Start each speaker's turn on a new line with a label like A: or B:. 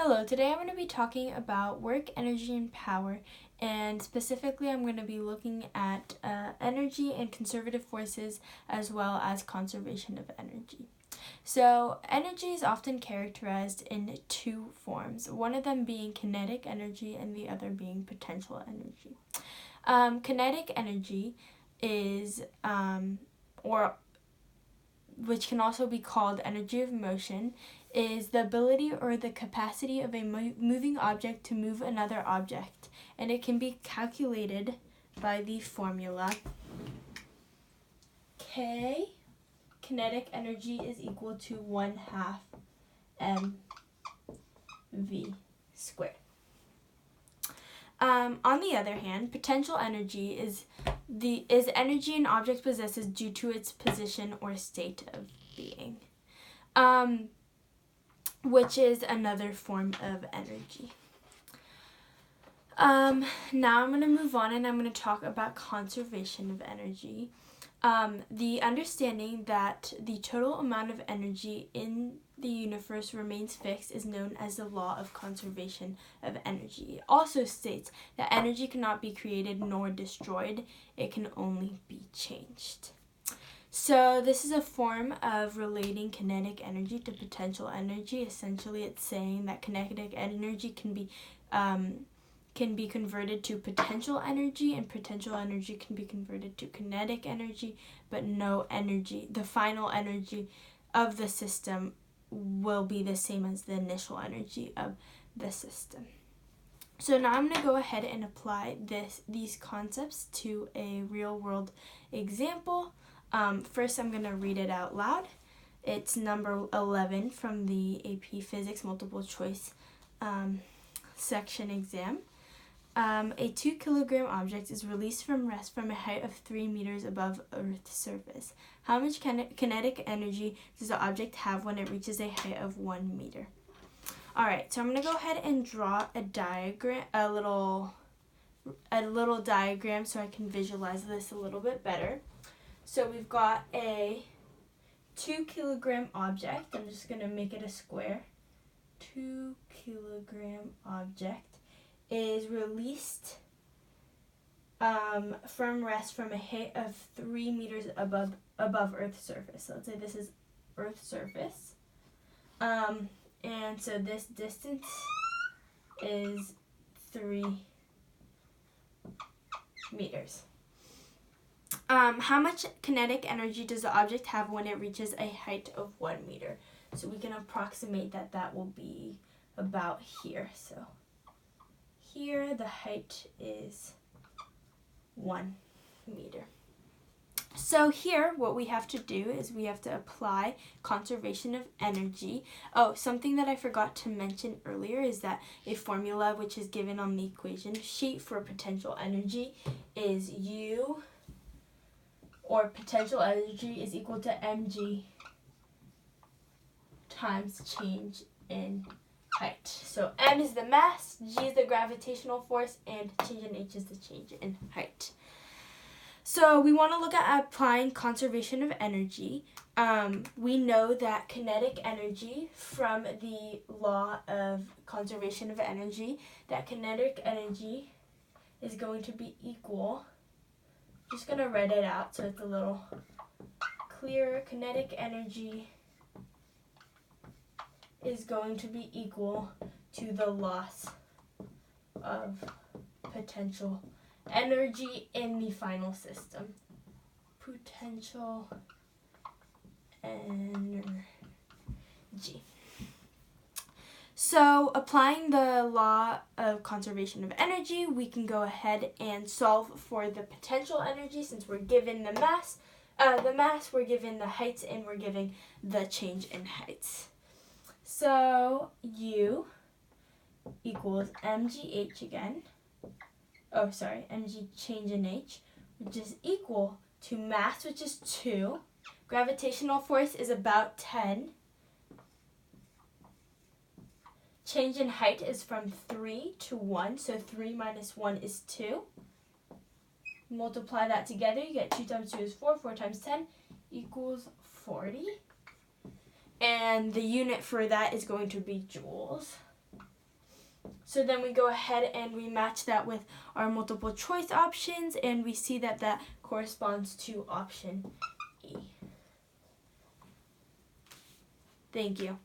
A: Hello, today I'm going to be talking about work, energy, and power, and specifically I'm going to be looking at energy and conservative forces as well as conservation of energy. So, energy is often characterized in two forms, one of them being kinetic energy and the other being potential energy. Kinetic energy is, or which can also be called energy of motion, is the ability or the capacity of a moving object to move another object, and it can be calculated by the formula K kinetic energy is equal to 1/2 mv squared. On the other hand, potential energy is energy an object possesses due to its position or state of being, which is another form of energy. Now I'm going to move on and I'm going to talk about conservation of energy. The understanding that the total amount of energy in the universe remains fixed is known as the law of conservation of energy. It also states that energy cannot be created nor destroyed, it can only be changed. So this is a form of relating kinetic energy to potential energy. Essentially, it's saying that kinetic energy can be converted to potential energy, and potential energy can be converted to kinetic energy, but no energy, the final energy of the system will be the same as the initial energy of the system. So now I'm going to go ahead and apply these concepts to a real world example. First, I'm going to read it out loud. It's number 11 from the AP Physics multiple choice section exam. A 2 kilogram object is released from rest from a height of 3 meters above Earth's surface. How much kinetic energy does the object have when it reaches a height of 1 meter? Alright, so I'm going to go ahead and draw a diagram, a little diagram so I can visualize this a little bit better. So we've got a 2 kilogram object. I'm just going to make it a square. 2 kilogram object is released from rest from a height of 3 meters above Earth's surface. So let's say this is Earth's surface. And so this distance is 3 meters. How much kinetic energy does the object have when it reaches a height of 1 meter? So we can approximate that will be about here. So here the height is 1 meter. So here what we have to do is we have to apply conservation of energy. Oh, something that I forgot to mention earlier is that a formula which is given on the equation sheet for potential energy is U, or potential energy is equal to mg times change in height. So m is the mass, g is the gravitational force, and change in h is the change in height. So we want to look at applying conservation of energy. We know that kinetic energy from the law of conservation of energy, that kinetic energy is going to be equal, just going to write it out so it's a little clearer. Kinetic energy is going to be equal to the loss of potential energy in the final system. Potential energy. So applying the law of conservation of energy, we can go ahead and solve for the potential energy since we're given the mass, we're given the heights, and we're given the change in heights. So U equals mgh again. Mg change in h, which is equal to mass, which is 2. Gravitational force is about 10. Change in height is from 3 to 1, so 3 minus 1 is 2. Multiply that together, you get 2 times 2 is 4, 4 times 10 equals 40. And the unit for that is going to be joules. So then we go ahead and we match that with our multiple choice options, and we see that that corresponds to option E. Thank you.